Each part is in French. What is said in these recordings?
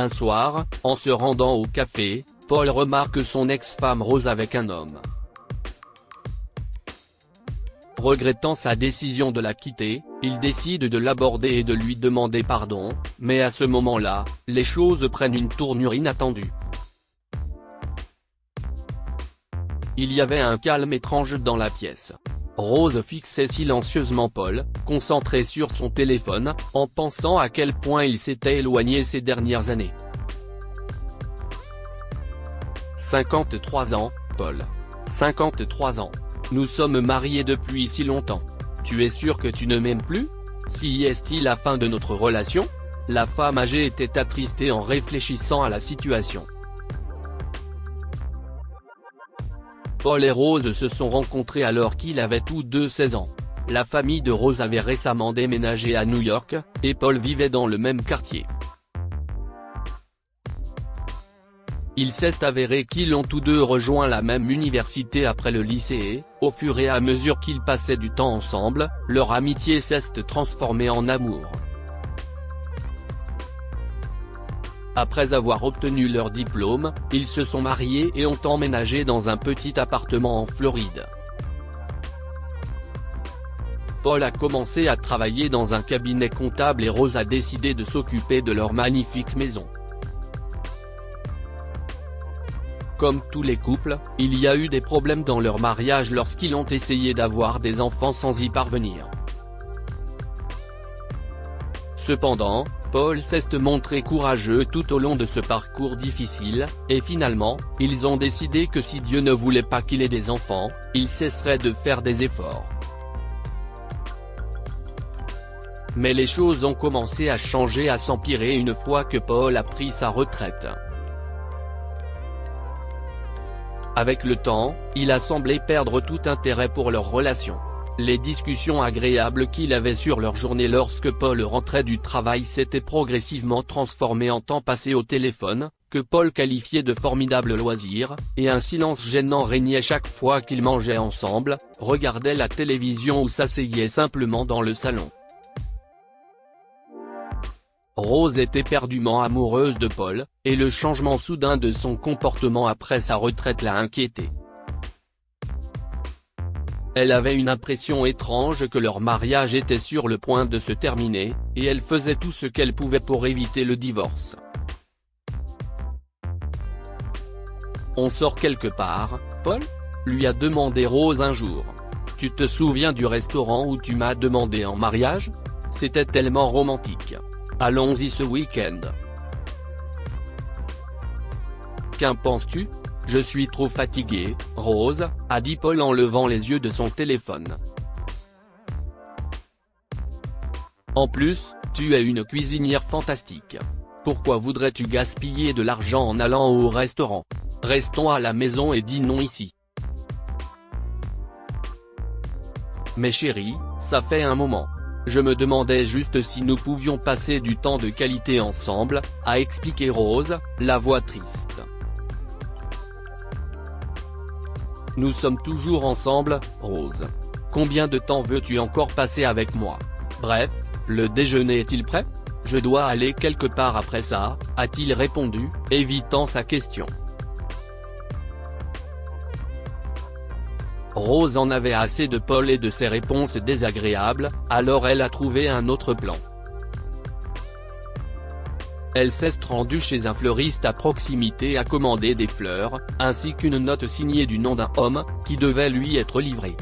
Un soir, en se rendant au café, Paul remarque son ex-femme Rose avec un homme. Regrettant sa décision de la quitter, il décide de l'aborder et de lui demander pardon, mais à ce moment-là, les choses prennent une tournure inattendue. Il y avait un calme étrange dans la pièce. Rose fixait silencieusement Paul, concentré sur son téléphone, en pensant à quel point il s'était éloigné ces dernières années. 53 ans, Paul. 53 ans. Nous sommes mariés depuis si longtemps. Tu es sûr que tu ne m'aimes plus? Si est-il la fin de notre relation? La femme âgée était attristée en réfléchissant à la situation. Paul et Rose se sont rencontrés alors qu'ils avaient tous deux 16 ans. La famille de Rose avait récemment déménagé à New York, et Paul vivait dans le même quartier. Il s'est avéré qu'ils ont tous deux rejoint la même université après le lycée et, au fur et à mesure qu'ils passaient du temps ensemble, leur amitié s'est transformée en amour. Après avoir obtenu leur diplôme, ils se sont mariés et ont emménagé dans un petit appartement en Floride. Paul a commencé à travailler dans un cabinet comptable et Rose a décidé de s'occuper de leur magnifique maison. Comme tous les couples, il y a eu des problèmes dans leur mariage lorsqu'ils ont essayé d'avoir des enfants sans y parvenir. Cependant, Paul s'est montré courageux tout au long de ce parcours difficile, et finalement, ils ont décidé que si Dieu ne voulait pas qu'il ait des enfants, il cesserait de faire des efforts. Mais les choses ont commencé à changer, à s'empirer une fois que Paul a pris sa retraite. Avec le temps, il a semblé perdre tout intérêt pour leur relation. Les discussions agréables qu'il avait sur leur journée lorsque Paul rentrait du travail s'étaient progressivement transformées en temps passé au téléphone, que Paul qualifiait de formidables loisirs, et un silence gênant régnait chaque fois qu'ils mangeaient ensemble, regardaient la télévision ou s'asseyaient simplement dans le salon. Rose était éperdument amoureuse de Paul, et le changement soudain de son comportement après sa retraite l'a inquiétée. Elle avait une impression étrange que leur mariage était sur le point de se terminer, et elle faisait tout ce qu'elle pouvait pour éviter le divorce. On sort quelque part, Paul? Lui a demandé Rose un jour. Tu te souviens du restaurant où tu m'as demandé en mariage? C'était tellement romantique. Allons-y ce week-end. Qu'en penses-tu? Je suis trop fatigué, Rose, a dit Paul en levant les yeux de son téléphone. En plus, tu es une cuisinière fantastique. Pourquoi voudrais-tu gaspiller de l'argent en allant au restaurant? Restons à la maison et dînons ici. Mais chérie, ça fait un moment. Je me demandais juste si nous pouvions passer du temps de qualité ensemble, a expliqué Rose, la voix triste. Nous sommes toujours ensemble, Rose. Combien de temps veux-tu encore passer avec moi? Bref, le déjeuner est-il prêt? Je dois aller quelque part après ça, a-t-il répondu, évitant sa question. Rose en avait assez de Paul et de ses réponses désagréables, alors elle a trouvé un autre plan. Elle s'est rendue chez un fleuriste à proximité et a commandé des fleurs, ainsi qu'une note signée du nom d'un homme, qui devait lui être livrée.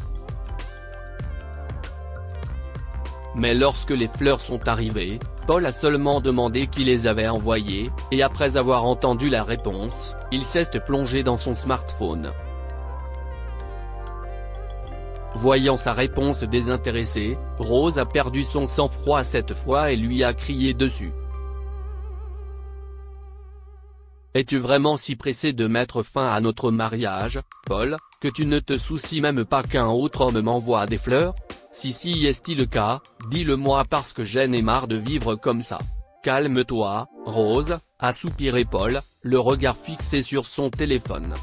Mais lorsque les fleurs sont arrivées, Paul a seulement demandé qui les avait envoyées, et après avoir entendu la réponse, il s'est plongé dans son smartphone. Voyant sa réponse désintéressée, Rose a perdu son sang-froid cette fois et lui a crié dessus. Es-tu vraiment si pressé de mettre fin à notre mariage, Paul, que tu ne te soucies même pas qu'un autre homme m'envoie des fleurs? Si est-il le cas, dis-le-moi parce que j'en ai marre de vivre comme ça. Calme-toi, Rose, a soupiré Paul, le regard fixé sur son téléphone.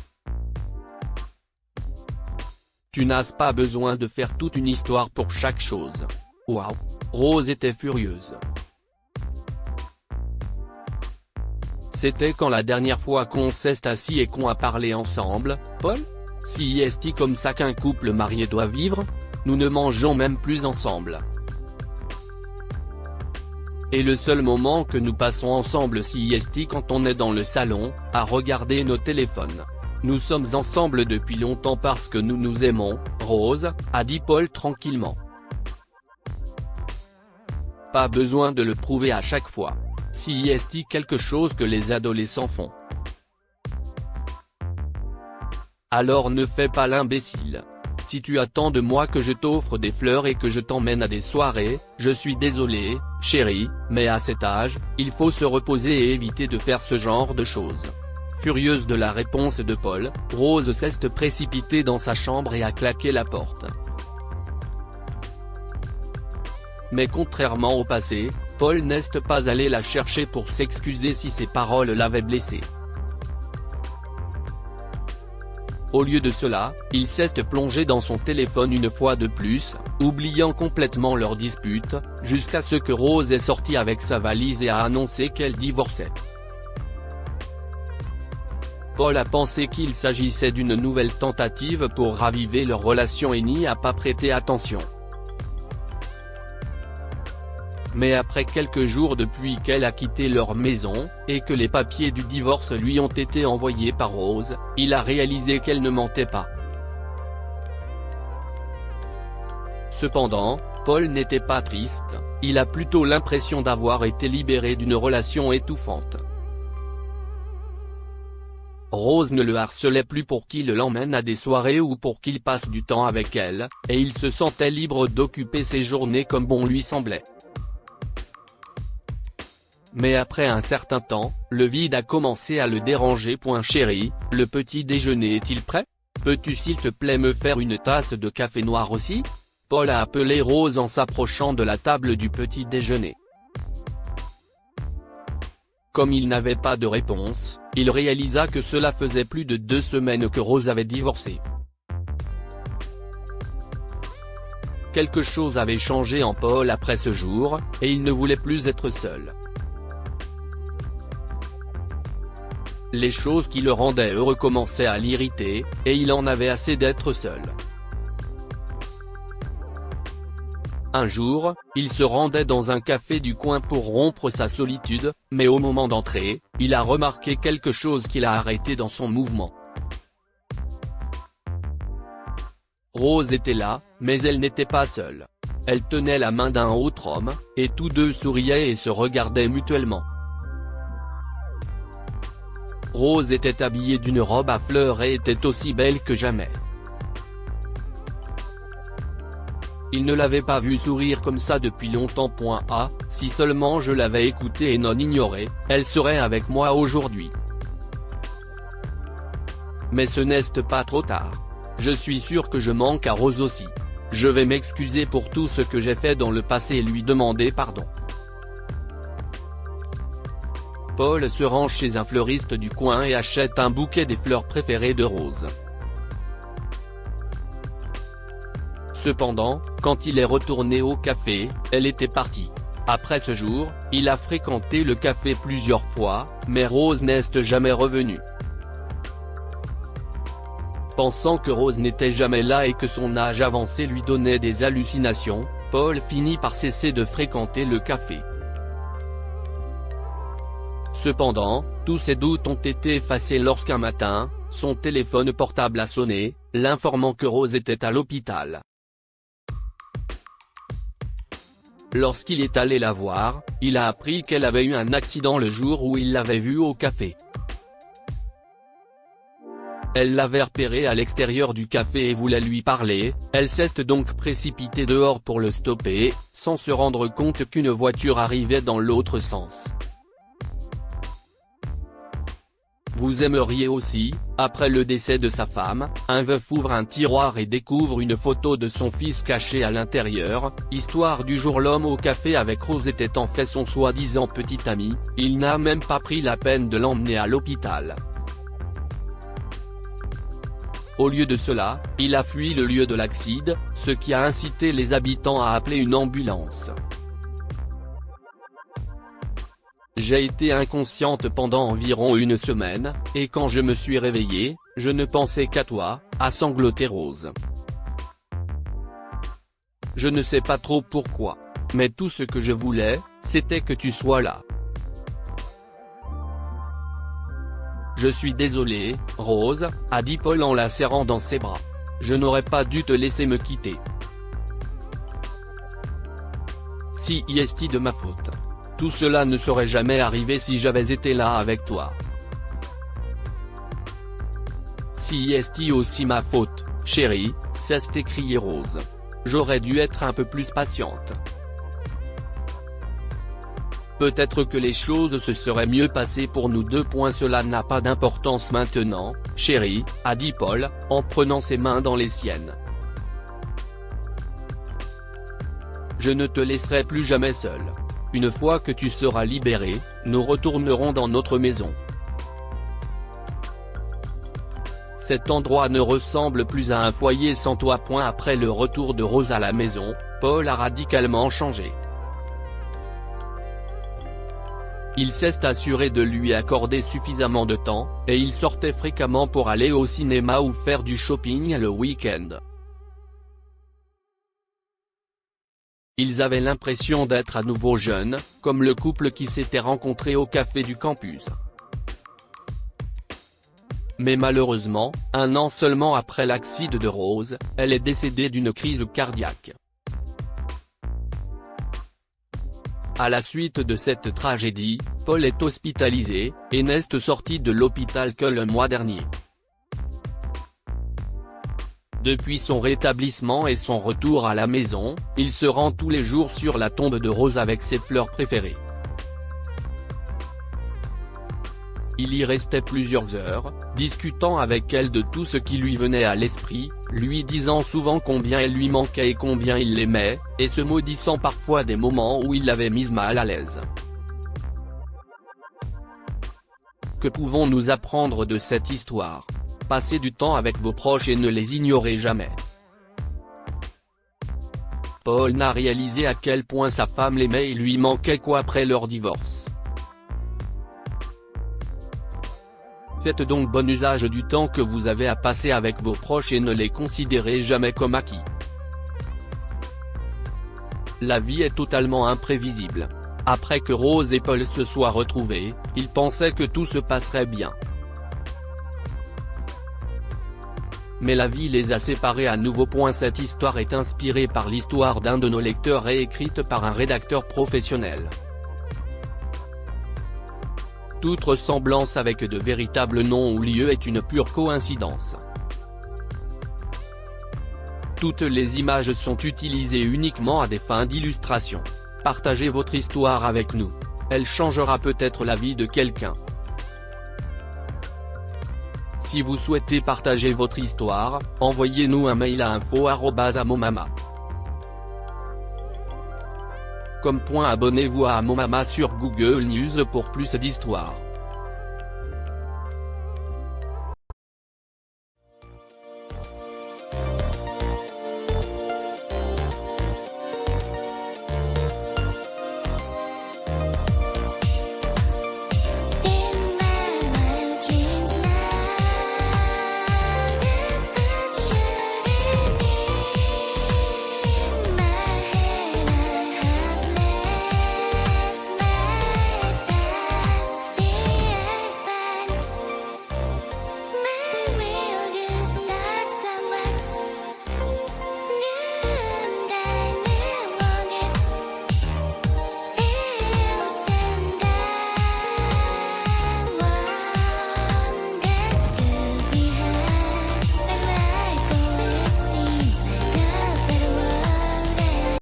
Tu n'as pas besoin de faire toute une histoire pour chaque chose. Waouh. Rose était furieuse. C'était quand la dernière fois qu'on s'est assis et qu'on a parlé ensemble, Paul? Si est-il comme ça qu'un couple marié doit vivre? Nous ne mangeons même plus ensemble. Et le seul moment que nous passons ensemble si est quand on est dans le salon, à regarder nos téléphones. Nous sommes ensemble depuis longtemps parce que nous nous aimons, Rose, a dit Paul tranquillement. Pas besoin de le prouver à chaque fois. Si est quelque chose que les adolescents font. Alors ne fais pas l'imbécile. Si tu attends de moi que je t'offre des fleurs et que je t'emmène à des soirées, je suis désolé, chérie, mais à cet âge, il faut se reposer et éviter de faire ce genre de choses. Furieuse de la réponse de Paul, Rose s'est précipitée dans sa chambre et a claqué la porte. Mais contrairement au passé, Paul n'est pas allé la chercher pour s'excuser si ses paroles l'avaient blessée. Au lieu de cela, il s'est plongé dans son téléphone une fois de plus, oubliant complètement leur dispute, jusqu'à ce que Rose est sortie avec sa valise et a annoncé qu'elle divorçait. Paul a pensé qu'il s'agissait d'une nouvelle tentative pour raviver leur relation et n'y a pas prêté attention. Mais après quelques jours depuis qu'elle a quitté leur maison, et que les papiers du divorce lui ont été envoyés par Rose, il a réalisé qu'elle ne mentait pas. Cependant, Paul n'était pas triste, il a plutôt l'impression d'avoir été libéré d'une relation étouffante. Rose ne le harcelait plus pour qu'il l'emmène à des soirées ou pour qu'il passe du temps avec elle, et il se sentait libre d'occuper ses journées comme bon lui semblait. Mais après un certain temps, le vide a commencé à le déranger. Chérie, le petit déjeuner est-il prêt? Peux-tu s'il te plaît me faire une tasse de café noir aussi? Paul a appelé Rose en s'approchant de la table du petit déjeuner. Comme il n'avait pas de réponse, il réalisa que cela faisait plus de 2 semaines que Rose avait divorcé. Quelque chose avait changé en Paul après ce jour, et il ne voulait plus être seul. Les choses qui le rendaient heureux commençaient à l'irriter, et il en avait assez d'être seul. Un jour, il se rendait dans un café du coin pour rompre sa solitude, mais au moment d'entrer, il a remarqué quelque chose qui l'a arrêté dans son mouvement. Rose était là, mais elle n'était pas seule. Elle tenait la main d'un autre homme, et tous deux souriaient et se regardaient mutuellement. Rose était habillée d'une robe à fleurs et était aussi belle que jamais. Il ne l'avait pas vue sourire comme ça depuis longtemps. Si seulement je l'avais écoutée et non ignorée, elle serait avec moi aujourd'hui. Mais ce n'est pas trop tard. Je suis sûr que je manque à Rose aussi. Je vais m'excuser pour tout ce que j'ai fait dans le passé et lui demander pardon. Paul se rend chez un fleuriste du coin et achète un bouquet des fleurs préférées de Rose. Cependant, quand il est retourné au café, elle était partie. Après ce jour, il a fréquenté le café plusieurs fois, mais Rose n'est jamais revenue. Pensant que Rose n'était jamais là et que son âge avancé lui donnait des hallucinations, Paul finit par cesser de fréquenter le café. Cependant, tous ses doutes ont été effacés lorsqu'un matin, son téléphone portable a sonné, l'informant que Rose était à l'hôpital. Lorsqu'il est allé la voir, il a appris qu'elle avait eu un accident le jour où il l'avait vue au café. Elle l'avait repéré à l'extérieur du café et voulait lui parler, elle s'est donc précipitée dehors pour le stopper, sans se rendre compte qu'une voiture arrivait dans l'autre sens. Vous aimeriez aussi, après le décès de sa femme, un veuf ouvre un tiroir et découvre une photo de son fils cachée à l'intérieur. Histoire du jour, l'homme au café avec Rose était en fait son soi-disant petit ami, il n'a même pas pris la peine de l'emmener à l'hôpital. Au lieu de cela, il a fui le lieu de l'accident, ce qui a incité les habitants à appeler une ambulance. J'ai été inconsciente pendant environ une semaine, et quand je me suis réveillée, je ne pensais qu'à toi, a sangloté Rose. Je ne sais pas trop pourquoi. Mais tout ce que je voulais, c'était que tu sois là. Je suis désolé, Rose, a dit Paul en la serrant dans ses bras. Je n'aurais pas dû te laisser me quitter. Si est de ma faute. Tout cela ne serait jamais arrivé si j'avais été là avec toi. Si est aussi ma faute, chérie, s'est écrié Rose. J'aurais dû être un peu plus patiente. Peut-être que les choses se seraient mieux passées pour nous deux. Cela n'a pas d'importance maintenant, chérie, a dit Paul, en prenant ses mains dans les siennes. Je ne te laisserai plus jamais seule. Une fois que tu seras libérée, nous retournerons dans notre maison. Cet endroit ne ressemble plus à un foyer sans toi. Après le retour de Rose à la maison, Paul a radicalement changé. Il s'est assuré de lui accorder suffisamment de temps, et il sortait fréquemment pour aller au cinéma ou faire du shopping le week-end. Ils avaient l'impression d'être à nouveau jeunes, comme le couple qui s'était rencontré au café du campus. Mais malheureusement, un an seulement après l'accident de Rose, elle est décédée d'une crise cardiaque. À la suite de cette tragédie, Paul est hospitalisé, et n'est sorti de l'hôpital que le mois dernier. Depuis son rétablissement et son retour à la maison, il se rend tous les jours sur la tombe de Rose avec ses fleurs préférées. Il y restait plusieurs heures, discutant avec elle de tout ce qui lui venait à l'esprit, lui disant souvent combien elle lui manquait et combien il l'aimait, et se maudissant parfois des moments où il l'avait mise mal à l'aise. Que pouvons-nous apprendre de cette histoire? Passez du temps avec vos proches et ne les ignorez jamais. Paul n'a réalisé à quel point sa femme l'aimait et lui manquait qu'après leur divorce. Faites donc bon usage du temps que vous avez à passer avec vos proches et ne les considérez jamais comme acquis. La vie est totalement imprévisible. Après que Rose et Paul se soient retrouvés, ils pensaient que tout se passerait bien. Mais la vie les a séparés à nouveau. Cette histoire est inspirée par l'histoire d'un de nos lecteurs et écrite par un rédacteur professionnel. Toute ressemblance avec de véritables noms ou lieux est une pure coïncidence. Toutes les images sont utilisées uniquement à des fins d'illustration. Partagez votre histoire avec nous. Elle changera peut-être la vie de quelqu'un. Si vous souhaitez partager votre histoire, envoyez-nous un mail à info@amomama.com. Abonnez-vous à Amomama sur Google News pour plus d'histoires.